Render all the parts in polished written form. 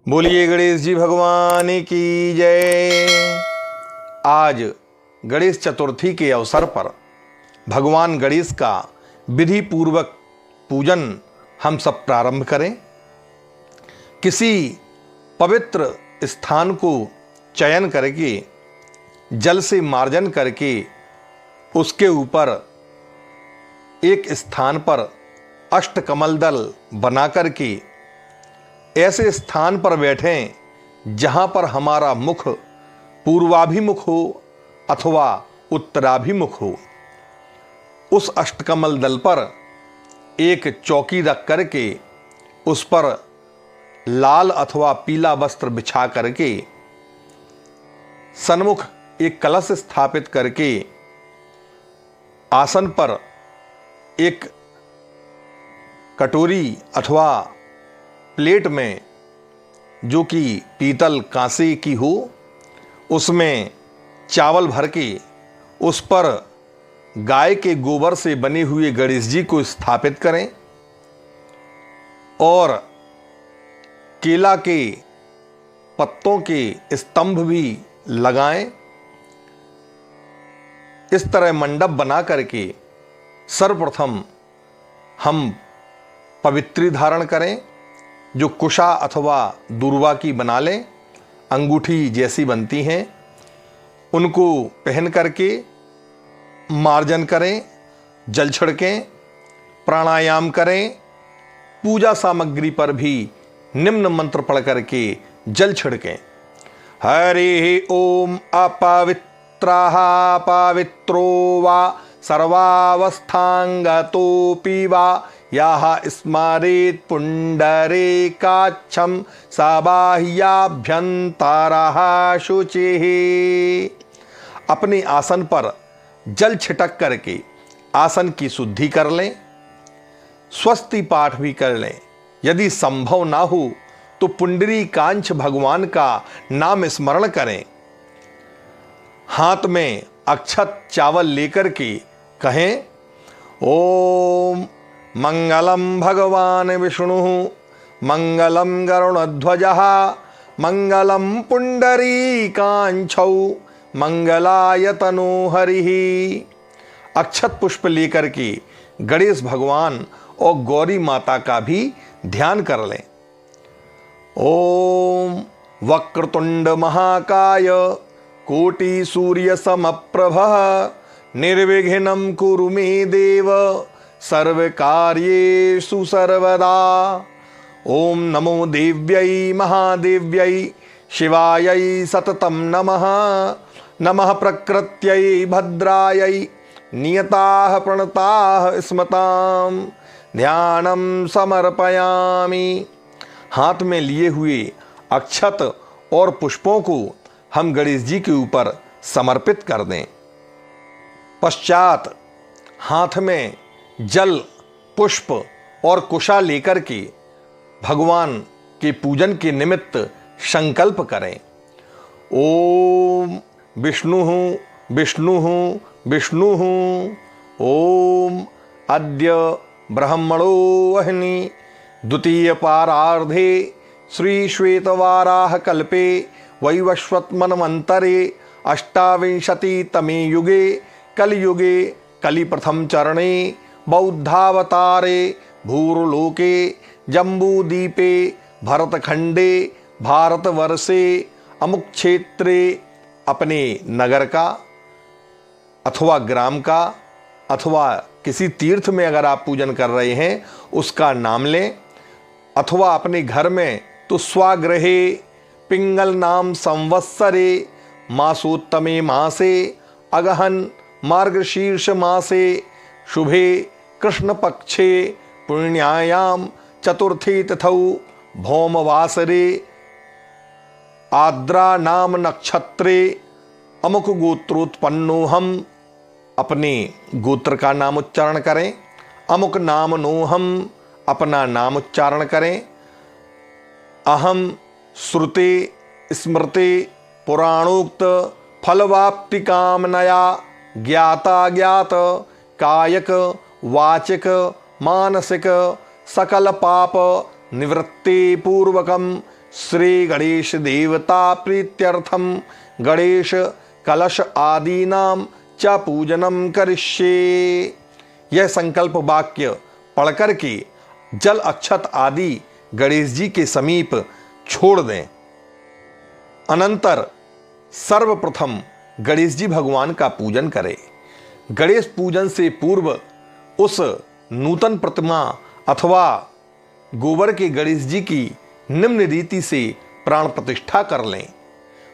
बोलिए गणेश जी भगवान की जय। आज गणेश चतुर्थी के अवसर पर भगवान गणेश का विधि पूर्वक पूजन हम सब प्रारंभ करें। किसी पवित्र स्थान को चयन करके जल से मार्जन करके उसके ऊपर एक स्थान पर अष्टकमल दल बना करके ऐसे स्थान पर बैठें जहां पर हमारा मुख पूर्वाभिमुख हो अथवा उत्तराभिमुख हो। उस अष्टकमल दल पर एक चौकी रख करके उस पर लाल अथवा पीला वस्त्र बिछा करके सन्मुख एक कलश स्थापित करके आसन पर एक कटोरी अथवा प्लेट में जो कि पीतल कांसे की हो उसमें चावल भर के उस पर गाय के गोबर से बने हुए गणेश जी को स्थापित करें और केला के पत्तों के स्तंभ भी लगाएं। इस तरह मंडप बना करके सर्वप्रथम हम पवित्री धारण करें जो कुशा अथवा दूर्वा की बना लें, अंगूठी जैसी बनती हैं, उनको पहन करके मार्जन करें, जल छिड़कें, प्राणायाम करें। पूजा सामग्री पर भी निम्न मंत्र पढ़ करके जल छिड़कें। हरि ओम अपवित्राः पवित्रो वा सर्वावस्थांगतोऽपि वा याह स्मरेत् पुण्डरीकाक्षं सबाह्याभ्यन्तरः शुचिः। अपने आसन पर जल छिटक करके आसन की शुद्धि कर लें, स्वस्ति पाठ भी कर लें। यदि संभव ना हो तो पुंडरीकाक्ष भगवान का नाम स्मरण करें। हाथ में अक्षत चावल लेकर के कहें ओम मंगलम भगवान विष्णु मंगलम गरुणध्वजः मंगलम पुंडरीकाक्षौ मंगलाय तनो हरिः। अक्षत पुष्प लेकर के गणेश भगवान और गौरी माता का भी ध्यान कर लें। ओम वक्रतुंड महाकाय कोटि सूर्य समप्रभः निर्विघ्नं कुरु मे देव सर्वकार्येषु सर्वदा। ओम नमो देव्यै महादेव्यै शिवायै सततं नमः। नमः प्रकृत्यै भद्रायै नियताः प्रणताः स्मताम् ध्यानं समर्पयामि। हाथ में लिए हुए अक्षत और पुष्पों को हम गणेश जी के ऊपर समर्पित कर दें। पश्चात हाथ में जल पुष्प और कुशा लेकर के भगवान के पूजन के निमित्त संकल्प करें। ओम विष्णु विष्णु विष्णु ओम अद्य ब्रह्मणो वह्नि द्वितीय पारार्धे श्री श्वेतवाराह कल्पे वैवस्वतमन्वन्तरे अष्टाविंशतितमे युगे कलियुगे कलि प्रथम चरणे बौद्धावतारे भूर्लोके जम्बूदीपे भरतखंडे भारतवर्षे अमुक क्षेत्रे। अपने नगर का अथवा ग्राम का अथवा किसी तीर्थ में अगर आप पूजन कर रहे हैं उसका नाम लें, अथवा अपने घर में तो स्वागृहे पिंगल नाम संवत्सरे मासोत्तमे मासे अगहन मार्गशीर्ष मासे शुभे कृष्ण पक्षे पुण्यायाम चतुर्थी तिथौ भौमवासरे आद्रा नाम नक्षत्रे अमुक गोत्रोत्पन्नो हम। अपने गोत्र का नाम उच्चारण करें। अमुक नाम नो हम अपना नाम उच्चारण करें। अहम श्रुते स्मृते पुराणोक्त फलवाप्ति कामनया ज्ञाता ज्ञात कायक वाचिक मानसिक सकल पाप निवृत्ति पूर्वकम श्री गणेश देवता प्रीत्यर्थम गणेश कलश आदीनाम च पूजनम करिष्ये। यह संकल्प वाक्य पढ़कर के जल अक्षत आदि गणेश जी के समीप छोड़ दें। अनंतर सर्वप्रथम गणेश जी भगवान का पूजन करें। गणेश पूजन से पूर्व उस नूतन प्रतिमा अथवा गोबर के गणेश जी की निम्न रीति से प्राण प्रतिष्ठा कर लें।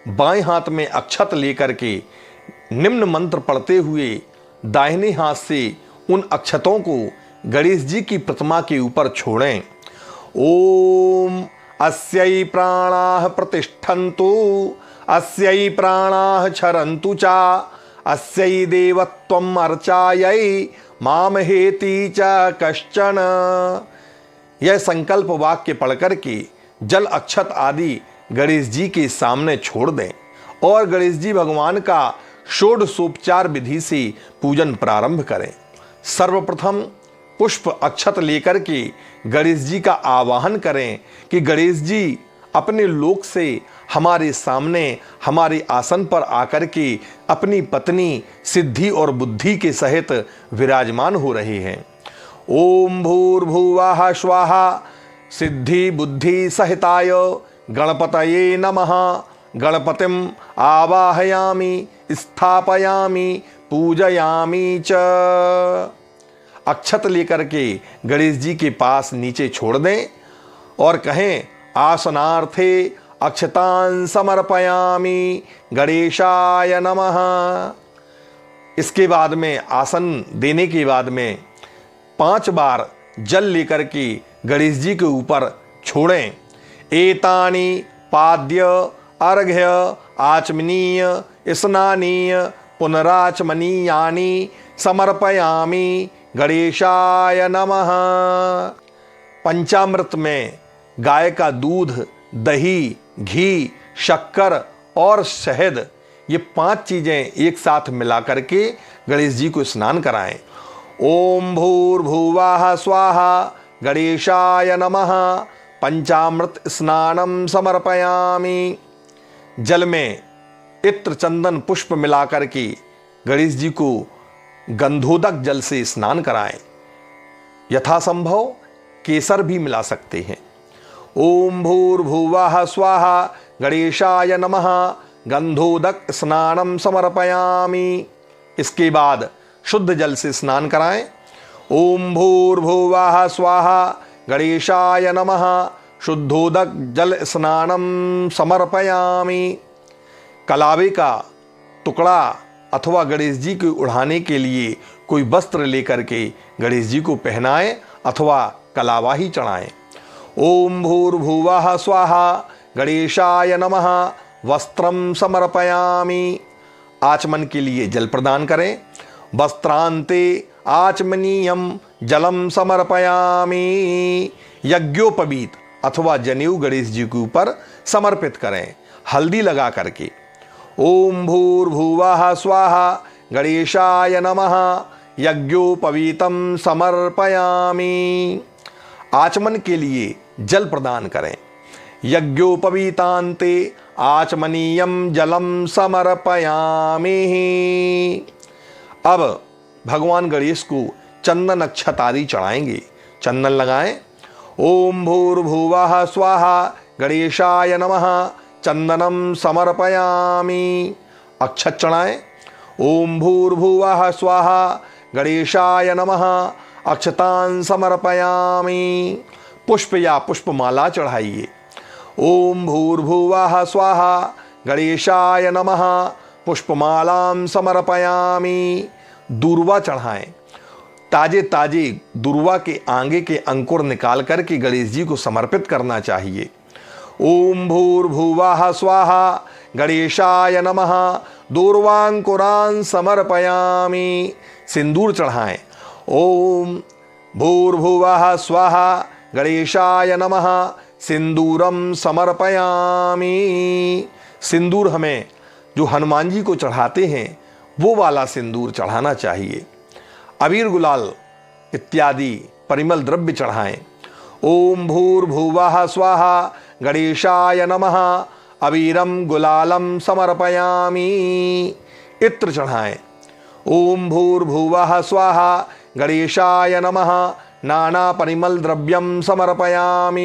बाएं हाथ में अक्षत लेकर के निम्न मंत्र पढ़ते हुए दाहिने हाथ से उन अक्षतों को गणेश जी की प्रतिमा के ऊपर छोड़ें। ओम अस्यै प्राणाः प्रतिष्ठन्तु अस्यै प्राणाः क्षरन्तु च अस्यै देवत्वम् अर्चायै मामहेति च कश्चन। यह संकल्प वाक्य पढ़कर के जल अक्षत आदि गणेश जी के सामने छोड़ दें और गणेश जी भगवान का षोडशोपचार विधि से पूजन प्रारंभ करें। सर्वप्रथम पुष्प अक्षत लेकर के गणेश जी का आवाहन करें कि गणेश जी अपने लोक से हमारे सामने हमारे आसन पर आकर के अपनी पत्नी सिद्धि और बुद्धि के सहित विराजमान हो रहे हैं। ओम भूर्भुवः स्वाहा सिद्धि बुद्धि सहिताय गणपतये नमः। गणपतिम आवाहयामि स्थापयामि पूजयामि च। अक्षत लेकर के गणेश जी के पास नीचे छोड़ दें और कहें आसनार्थे अक्षतान् समर्पयामि गणेशाय नमः। इसके बाद में आसन देने के बाद में 5 बार जल लेकर के गणेश जी के ऊपर छोड़ें। एतानि पाद्य अर्घ्य आचमनीय स्नानीय पुनराचमनीयानि समर्पयामि गणेशाय नमः। पंचामृत में गाय का दूध, दही, घी, शक्कर और शहद, ये 5 चीजें एक साथ मिला करके गणेश जी को स्नान कराएं। ओम भूर्भुवः स्वाहा गणेशाय नमः। पंचामृत स्नानम समर्पयामि। जल में इत्र चंदन पुष्प मिलाकर के गणेश जी को गंधोदक जल से स्नान कराएं। यथासंभव केसर भी मिला सकते हैं। ओम भूर्भुवः स्वाहा गणेशाय नमः। गंधोदक स्नानम समर्पयामि। इसके बाद शुद्ध जल से स्नान कराएं। ओम भूर्भुवः स्वाहा गणेशाय नमः। शुद्धोदक जल स्नानम समर्पयामि। कलावे का टुकड़ा अथवा गणेश जी को उड़ाने के लिए कोई वस्त्र लेकर के गणेश जी को पहनाएं अथवा कलावा ही चढ़ाएं। ओम भूर्भुवः स्वाहा गणेशाय नमः। वस्त्रम समर्पयामि। आचमन के लिए जल प्रदान करें। वस्त्रांते आचमनीयम जलम समर्पयामि। यज्ञोपवीत अथवा जनेऊ गणेश जी के ऊपर समर्पित करें हल्दी लगा करके। ओम भूर्भुवः स्वाहा गणेशाय नमः। यज्ञोपवीतम समर्पयामि। आचमन के लिए जल प्रदान करें। यज्ञोपवीतांते आचमनीयम जलम समर्पयामि। अब भगवान गणेश को चंदन अक्षत आदि चढ़ाएंगे। चंदन लगाएं। ओम भूर्भुवः स्वाहा गणेशाय नमः। चंदनम समर्पयामि। अक्षत चढ़ाएं। ओम भूर्भुवः स्वाहा गणेशाय नमः। अक्षतान् समर्पयामि। पुष्प या पुष्पमाला चढ़ाइए। ओम भूर्भुवः स्वाहा गणेशाय नमः। पुष्पमालां समर्पयामि। दूर्वा चढ़ाएं। ताजे ताजे दूर्वा के आगे के अंकुर निकाल करके गणेश जी को समर्पित करना चाहिए। ओम भूर्भुवः स्वाहा गणेशाय नमः। दूर्वांकुरान् समर्पयामि। सिंदूर चढ़ाएं। ओम भूर्भुवः स्वाहा गणेशाय नमः। सिंदूरम समर्पयामि। सिंदूर हमें जो हनुमान जी को चढ़ाते हैं वो वाला सिंदूर चढ़ाना चाहिए। अबीर गुलाल इत्यादि परिमल द्रव्य चढ़ाएं। ओम भूर्भुवः स्वाहा गणेशाय नमः अबीरम गुलालम समर्पयामि। इत्र चढ़ाएं। ओम भूर्भुवः स्वाहा गणेशाय नमः नाना परिमल द्रव्यम समर्पयामि।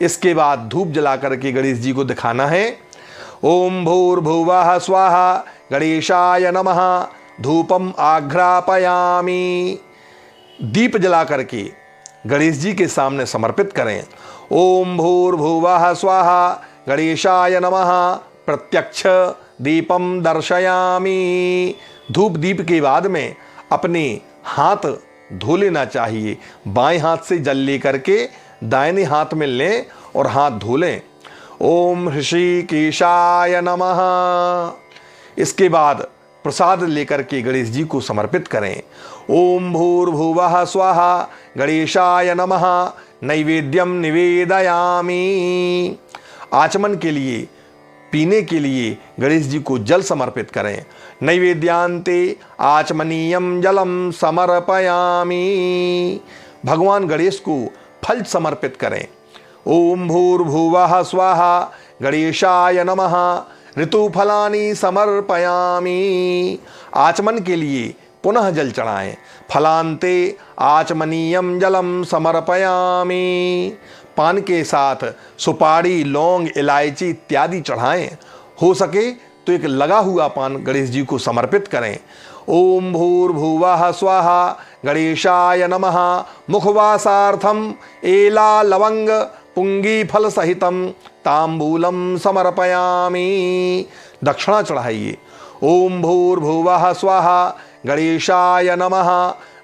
इसके बाद धूप जला करके गणेश जी को दिखाना है। ओम भूर्भुवः स्वाहा गणेशाय नमः धूपम आघ्रापयामि। दीप जला करके गणेश जी के सामने समर्पित करें। ओम भूर्भुवः स्वाहा गणेशाय नमः प्रत्यक्ष दीपम दर्शयामि। धूप दीप के बाद में अपने हाथ धो लेना चाहिए। बाएं हाथ से जल लेकर के दाहिने हाथ में लें और हाथ धो लें। ओम ऋषिकेशाय नमः। इसके बाद प्रसाद लेकर के गणेश जी को समर्पित करें। ओम भूर्भुवः स्वाहा गणेशाय नमः नैवेद्यम निवेदयामि। आचमन के लिए पीने के लिए गणेश जी को जल समर्पित करें। नैवेद्यांते आचमनीयम जलम समर्पयामि। भगवान गणेश को फल समर्पित करें। ओम भूर्भुवः स्वाहा गणेशाय नमः ऋतुफलानि समर्पयामि। आचमन के लिए पुनः जल चढ़ाएं। फलांते आचमनीयम जलम समर्पयामि। पान के साथ सुपारी लौंग इलायची इत्यादि चढ़ाएं। हो सके तो एक लगा हुआ पान गणेश जी को समर्पित करें। ओम भूर्भुवः स्वाहा गणेशाय नमः मुखवासार्थम एला लवंग पुंगी फल सहितम तांबूलम समर्पयामि। दक्षिणा चढ़ाइए। ओम भूर्भुवः स्वाहा गणेशाय नमः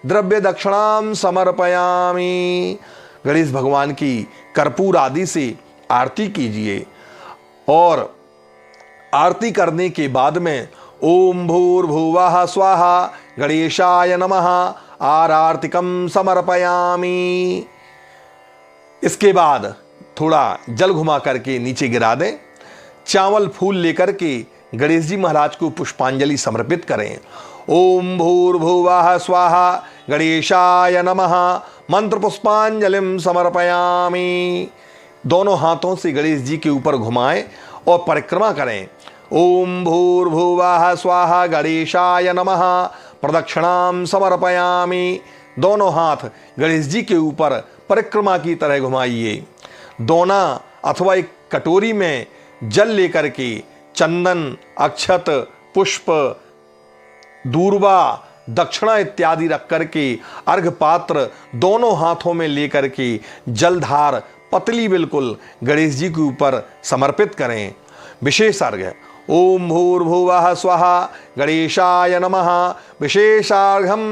द्रव्य दक्षिणाम समर्पयामि। गणेश भगवान की कर्पूर आदि से आरती कीजिए और आरती करने के बाद में ओम भूर्भुवः स्वाहा गणेशाय नमः आरार्तिकम समर्पयामि। इसके बाद थोड़ा जल घुमा करके नीचे गिरा दें। चावल फूल लेकर के गणेश जी महाराज को पुष्पांजलि समर्पित करें। ओम भूर्भुवः स्वाहा गणेशाय नमः मंत्र पुष्पांजलिम समर्पयामि। दोनों हाथों से गणेश जी के ऊपर घुमाएं और परिक्रमा करें। ओम भूर्भुवः स्वाहा गणेशाय नमः प्रदक्षिणाम समर्पयामि। दोनों हाथ गणेश जी के ऊपर परिक्रमा की तरह घुमाइए। दोना अथवा एक कटोरी में जल लेकर के चंदन अक्षत पुष्प दूर्वा दक्षिणा इत्यादि रख करके अर्घ पात्र दोनों हाथों में लेकर के जलधार पतली बिल्कुल गणेश जी के ऊपर समर्पित करें। विशेष अर्घ। ओम भूर्भुवः स्वाहा गणेशाय नमः विशेषार्घम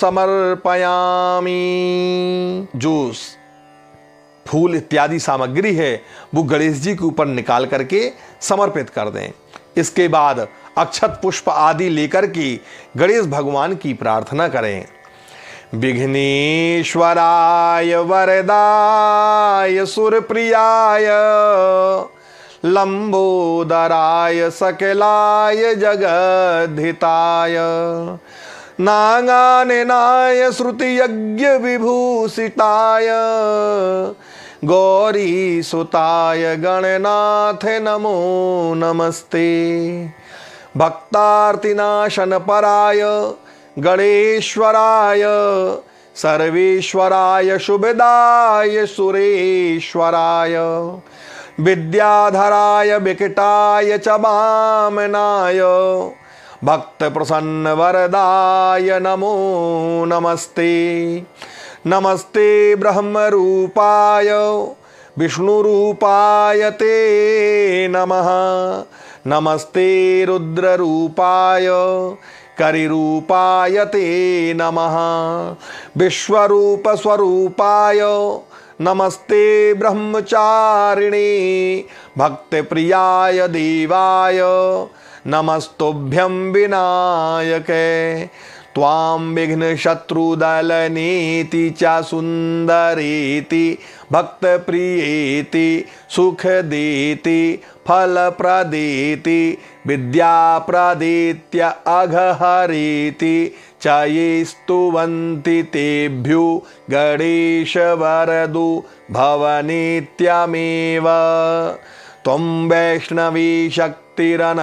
समर्पयामि। जो फूल इत्यादि सामग्री है वो गणेश जी के ऊपर निकाल करके समर्पित कर दें। इसके बाद अक्षत पुष्प आदि लेकर के गणेश भगवान की प्रार्थना करें। विघ्नेश्वराय वरदाय सुरप्रियाय लंबोदराय सकलाय जगद्धिताय नागाननाय श्रुति यज्ञ विभूषिताय गौरी सुताय गणनाथ नमो नमस्ते। भक्तार्तिनाशन पराय गणेश्वराय सर्वेश्वराय शुभदाय सुरेश्वराय विद्याधराय विकटाय च वामनाय भक्त प्रसन्न वरदाय नमो नमस्ते। नमस्ते ब्रह्म रूपाय विष्णु रूपाय ते नमः। नमस्ते रुद्र रूपाय करिरूपाय ते नमः। विश्वरूप स्वरूपाय नमस्ते ब्रह्मचारिणे भक्त प्रियाय देवाय नमस्तुभ्यं विनायके। त्वां विघ्न शत्रुदलनेति च सुंदरेति भक्त प्रियेति सुख देति फल प्रदेति विद्या प्रदेत्य अघहरेति च ये स्तुवन्ति तेभ्यो गणेश वरदो भवनित्यमेव। त्वं वैष्णवी शक्तिरनन्तवीर्या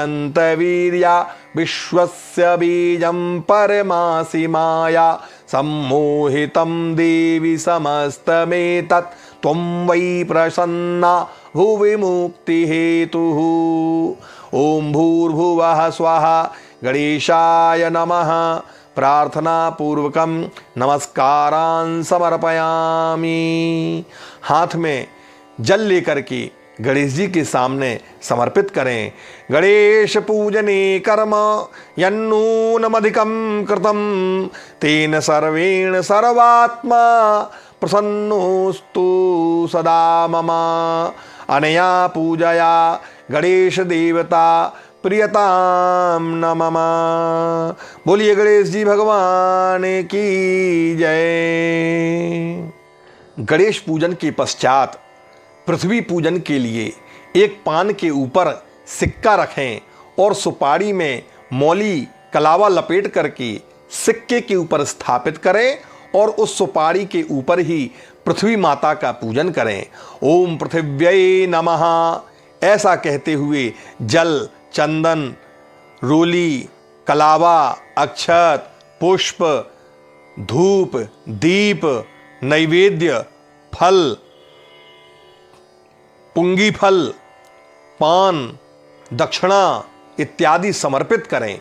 विश्वस्य बीजं परमासि माया सम्मोहितं देवि समस्तमेतत् त्वं वै प्रसन्ना भुवि मुक्तिहेतुः। ॐ भूर्भुवः स्वः गणेशाय नमः। प्रार्थनापूर्वकं नमस्कारान् समर्पयामि। हाथ में जल लेकर के गणेश जी के सामने समर्पित करें। गणेश पूजने कर्म यन्नूनमधिकं कृतं तेन सर्वेण सर्वात्मा प्रसन्नोस्तु सदा मम। अनया पूजया गणेश देवता प्रियताम न मम। बोलिए गणेश जी भगवान की जय। गणेश पूजन के पश्चात पृथ्वी पूजन के लिए एक पान के ऊपर सिक्का रखें और सुपारी में मौली कलावा लपेट करके सिक्के के ऊपर स्थापित करें और उस सुपारी के ऊपर ही पृथ्वी माता का पूजन करें। ओम पृथिव्यै नमः ऐसा कहते हुए जल, चंदन, रोली, कलावा, अक्षत, पुष्प, धूप, दीप, नैवेद्य, फल, पुंगी फल, पान, दक्षिणा इत्यादि समर्पित करें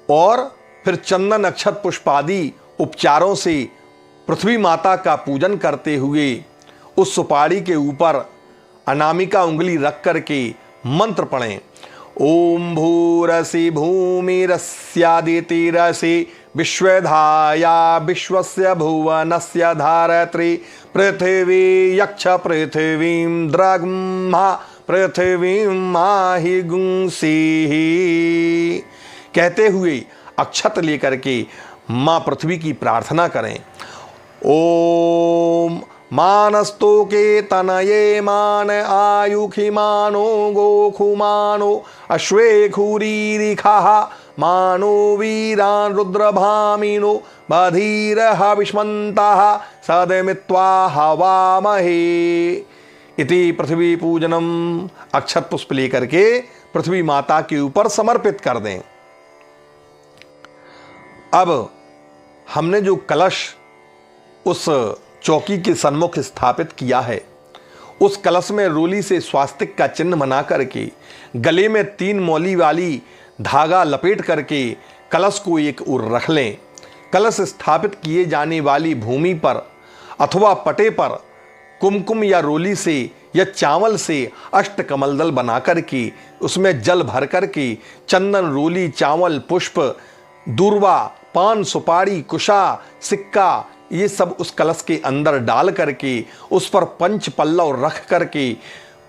और फिर चंदन, अक्षत, पुष्प आदि उपचारों से पृथ्वी माता का पूजन करते हुए उस सुपारी के ऊपर अनामिका उंगली रख करके मंत्र पढ़ें। ओम भूरसि भूमिरस्यादितिरसि विश्वधाया विश्वस्य भुवनस्य धारत्री पृथिवी यक्ष पृथिवीं द्रग्मा पृथिवीं माहि गुंसीः। कहते हुए अक्षत लेकर के माँ पृथ्वी की प्रार्थना करें। ओम मानस्तोके तनये मान आयुखि मानो गोखुमानो अश्वे खूरीरिखाः मानो वीरान् रुद्रभामिनो बधीरः विष्मन्ताः सदमित्वा हवामहे। इति पृथ्वी पूजनम। अक्षत पुष्प लेकर के पृथ्वी माता के ऊपर समर्पित कर दें। अब हमने जो कलश उस चौकी के सन्मुख स्थापित किया है, उस कलश में रोली से स्वास्तिक का चिन्ह बना करके गले में 3 मौली वाली धागा लपेट करके कलश को एक ओर रख लें। कलश स्थापित किए जाने वाली भूमि पर अथवा पटे पर कुमकुम या रोली से या चावल से अष्टकमलदल बना करके उसमें जल भर करके चंदन, रोली, चावल, पुष्प, दूर्वा, पान, सुपारी, कुशा, सिक्का ये सब उस कलश के अंदर डाल करके उस पर पंच पल्लव रख करके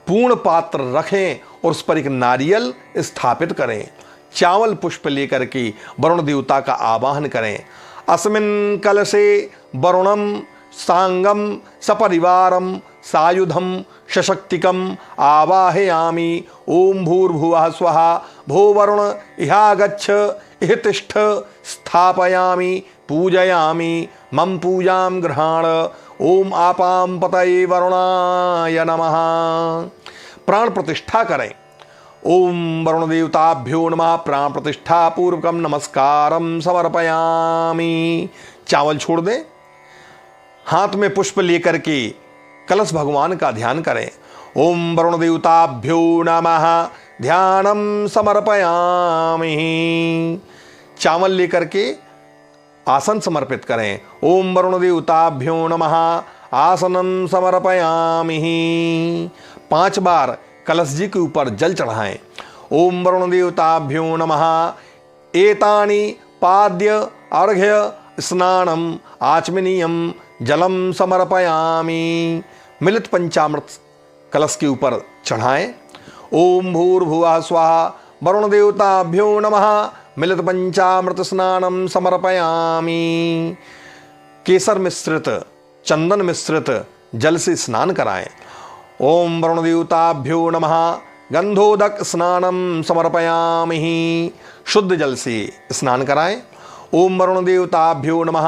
पूर्ण पात्र रखें और उस पर एक नारियल स्थापित करें। चावल पुष्प लेकर के वरुण देवता का आवाहन करें। अस्मिन् कलशे वरुणम सांगम सपरिवारम सायुधम सशक्तिकम आवाहयामि। ओम भूर्भुवः स्वः भो वरुण इहागच्छ इह तिष्ठ स्थापयामि पूजयामि मम पूजां गृहाण। ओम आपां पतये वरुणाय नमः। प्राण प्रतिष्ठा करें। ओम वरुण देवताभ्यो नमः। प्राण प्रतिष्ठा पूर्वकम नमस्कारम समर्पयामि। चावल छोड़ दें। हाथ में पुष्प लेकर के कलश भगवान का ध्यान करें। ओम वरुण देवताभ्यो नमः। ध्यानम समर्पयामि। चावल लेकर के आसन समर्पित करें। ओम वरुण देवताभ्यो नमः। आसनम समर्पयामि। 5 बार कलश जी के ऊपर जल चढ़ाएं। ओम वरुण देवताभ्यो नमः। एतानि पाद्य अर्घ्य स्नानम आचमनीयम जलम समर्पयामि। मिलित पंचामृत कलश के ऊपर चढ़ाएं। ओम भूर्भुवः स्वः वरुण देवताभ्यो नमः। मिलित पंचामृत स्नानम समर्पयामि। केसर मिश्रित, चंदन मिश्रित जल से स्नान कराएं। ओम वरुण देवताभ्यो नमः। गंधोदक स्नानम समर्पयामि। शुद्ध जल से स्नान कराएं। ओम वरुण देवताभ्यो नमः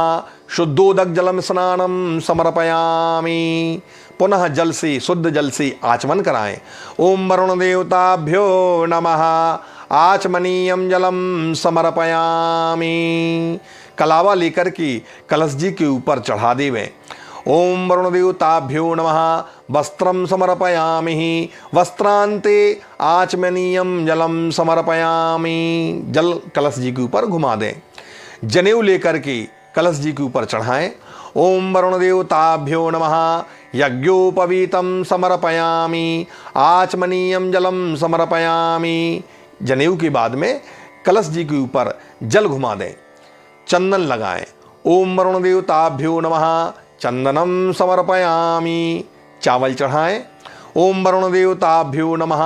शुद्धोदक जलम स्नानम समर्पयामि। पुनः जल से, शुद्ध जल से आचमन कराएं। ओम वरुण देवताभ्यो नमः आचमनीयम जलम समर्पयामि। कलावा लेकर के कलश जी के ऊपर चढ़ा देवें। ओम वरुण देवताभ्यो नमः वस्त्रम समर्पयामि वस्त्रांते आचमनीयम जलम समर्पयामि। जल कलश जी के ऊपर घुमा दें। जनेऊ लेकर के कलश जी के ऊपर चढ़ाएं। ओम वरुण देवताभ्यो नमः यज्ञोपवीतम समर्पयामि आचमनीयम जलम समर्पयामि। जनेऊ के बाद में कलश जी के ऊपर जल घुमा दें। चंदन लगाएं। ओम वरुण देवताभ्यो नमः चंदनम समर्पयामि। चावल चढ़ाएं। ओम वरुण देवताभ्यो नमः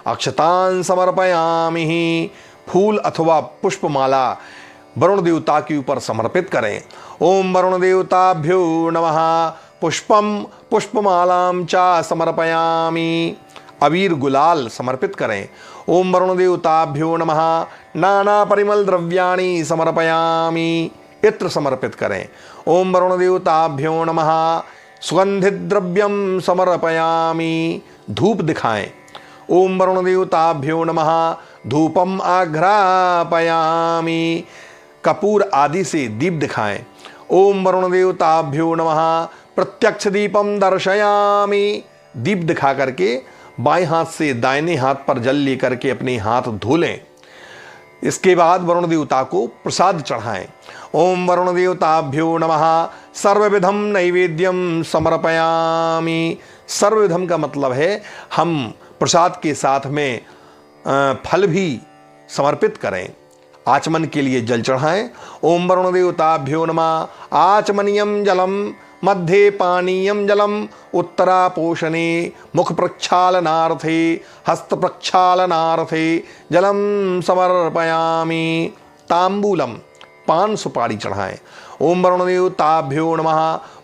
अक्षतान समर्पयामि। फूल अथवा पुष्पमाला वरुण देवता के ऊपर समर्पित करें। ओम वरुण देवताभ्यो नमः पुष्पम पुष्पमालां च समर्पयामि। अबीर गुलाल समर्पित करें। ओम वरुण देवताभ्यो नमः नाना परिमल द्रव्याणि समर्पयामि। इत्र समर्पित करें। ओम वरुण देवताभ्यो नमः सुगंधित द्रव्यम समर्पयामि। धूप दिखाएं। ओम वरुण देवताभ्यो नमः धूपम आघ्रापयामि। कपूर आदि से दीप दिखाएं। ओम वरुण देवताभ्यो नमः प्रत्यक्ष दीपम दर्शयामि। दीप दिखा करके बाएं हाथ से दाहिने हाथ पर जल लेकर के अपने हाथ धो लें। इसके बाद वरुण देवता को प्रसाद चढ़ाएं। ओम वरुण देवताभ्यो नमः सर्वविधम नैवेद्यम समर्पयामि। सर्वविधम का मतलब है हम प्रसाद के साथ में फल भी समर्पित करें। आचमन के लिए जल चढ़ाएं। ओम वरुण देवताभ्यो नमः आचमनीयम जलम मध्ये पानीयम जलम उत्तरापोषणे मुख प्रक्षालनार्थे हस्त प्रक्षालनार्थे जलम समर्पयामि। तांबूलम पान सुपारी चढ़ाएं। ओम वरुण देवताभ्यो नमः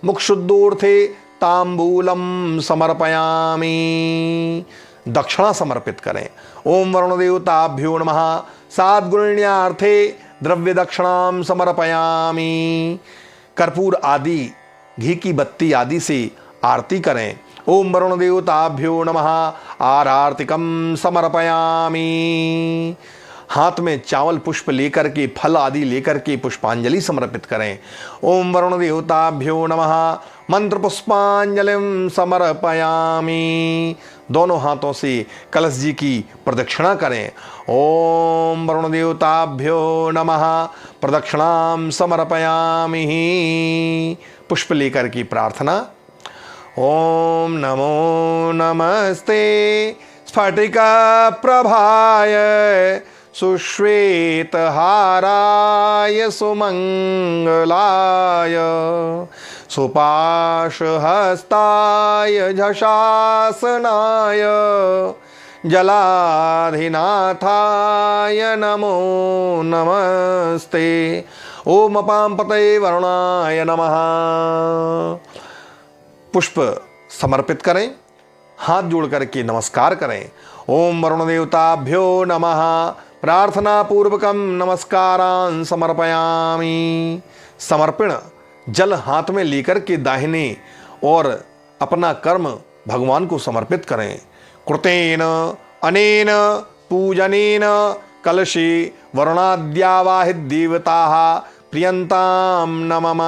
मुख शुद्धोर्थे तांबूलम समर्पयामि। दक्षिणा समर्पित करें। ओम वरुण देवताभ्यो नमः साद्गुण्यार्थे द्रव्य दक्षिणाम समर्पयामि। कर्पूर आदि घी की बत्ती आदि से आरती करें। ओम वरुण देवताभ्यो नमः आरार्तिकम समर्पयामि। हाथ में चावल पुष्प लेकर के फल आदि लेकर के पुष्पांजलि समर्पित करें। ओम वरुण देवताभ्यो नमः मंत्र पुष्पांजलिम समर्पयामि। दोनों हाथों से कलश जी की प्रदक्षिणा करें। ओम वरुण देवताभ्यो नमः प्रदक्षिणाम समर्पयामि। पुष्प लेकर की प्रार्थना। ओम नमो नमस्ते स्फटिका प्रभाय सुश्वेत हाराय सुमंगलाय सुपाशहस्ताय झषासनाय जलाधिनाथाय नमो नमस्ते। ओम अपां पतये वरुणाय नमः। पुष्प समर्पित करें। हाथ जोड़ करके नमस्कार करें। ओम वरुण देवताभ्यो नमः प्रार्थना पूर्वकम नमस्कारान् समर्पयामि। समर्पण जल हाथ में लेकर के दाहिने और अपना कर्म भगवान को समर्पित करें। कृतेन अनेन पूजनेन कलशे वरुणाद्यावाहित देवताः प्रियंताम नमः।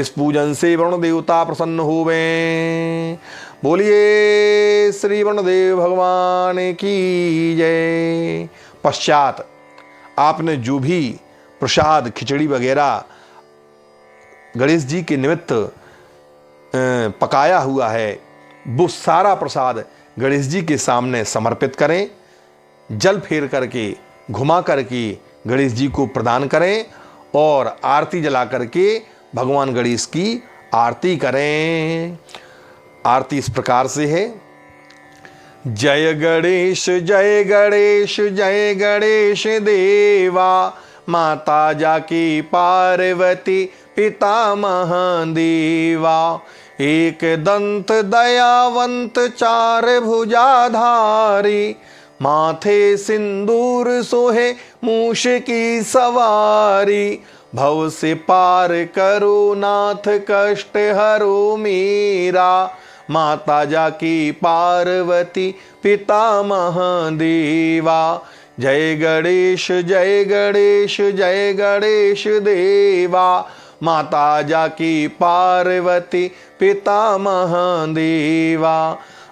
इस पूजन से वरुण देवता प्रसन्न होवें। बोलिए श्री वरुणदेव भगवान की जय। पश्चात आपने जो भी प्रसाद खिचड़ी वगैरह गणेश जी के निमित्त पकाया हुआ है, वो सारा प्रसाद गणेश जी के सामने समर्पित करें। जल फेर करके घुमा करके गणेश जी को प्रदान करें और आरती जला करके भगवान गणेश की आरती करें। आरती इस प्रकार से है। जय गणेश जय गणेश जय गणेश देवा, माता जाकी पार्वती पिता महादेवा। एक दंत दयावंत चार भुजाधारी, माथे सिंदूर सोहे मूष की सवारी। भव से पार करो नाथ कष्ट हरो मेरा। माता जाकी पार्वती पिता महादेवा। जय गणेश जय गणेश जय गणेश देवा। माता जाकी पार्वती पिता महादेवा।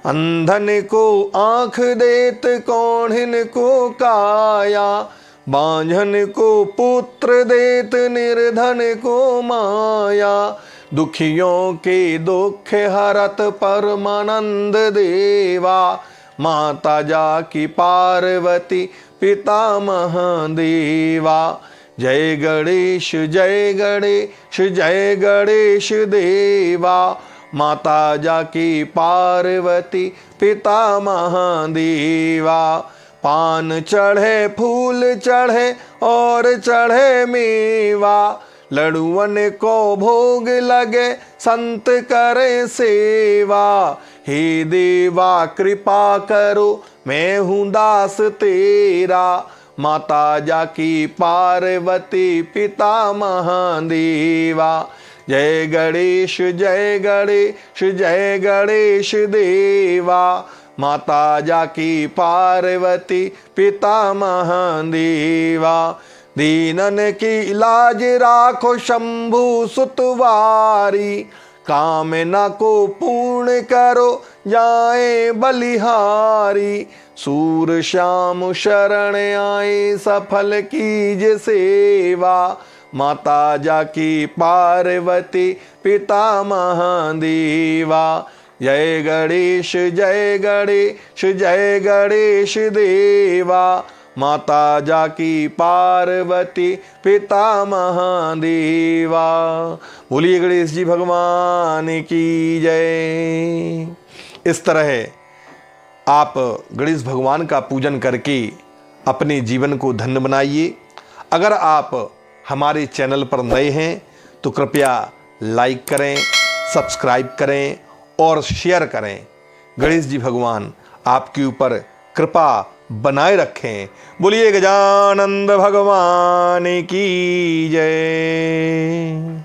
अंधन को आँख देत कौढ़िन को काया। बांझन को पुत्र देत निर्धन को माया। दुखियों के दुख हरत परमानंद देवा। माता जाकी पार्वती पिता महादेवा। जय गणेश जय गणेश जय गणेश देवा। माता जाकी पार्वती पिता महादेवा। पान चढ़े फूल चढ़े और चढ़े मेवा। लड़ुअन को भोग लगे संत करे सेवा। हे देवा कृपा करो मैं हूँ दास तेरा। माता जाकी पार्वती पिता महादेवा। जय गणेश जय गणेश जय गणेश देवा। माता जाकी पार्वती पिता महादेवा। दीनन की लाज राखो शंभु सुतवारी। कामना को पूर्ण करो जाए बलिहारी। सूर श्याम शरण आए सफल कीज सेवा। माता जाकी पार्वती पिता महादेवा। जय गणेश जय गणेश जय गणेश देवा। माता जाकी पार्वती पिता महादेवा। बोलिए गणेश जी भगवान की जय। इस तरह आप गणेश भगवान का पूजन करके अपने जीवन को धन्य बनाइए। अगर आप हमारे चैनल पर नए हैं तो कृपया लाइक करें, सब्सक्राइब करें और शेयर करें। गणेश जी भगवान आपके ऊपर कृपा बनाए रखें। बोलिए गजानंद भगवान की जय।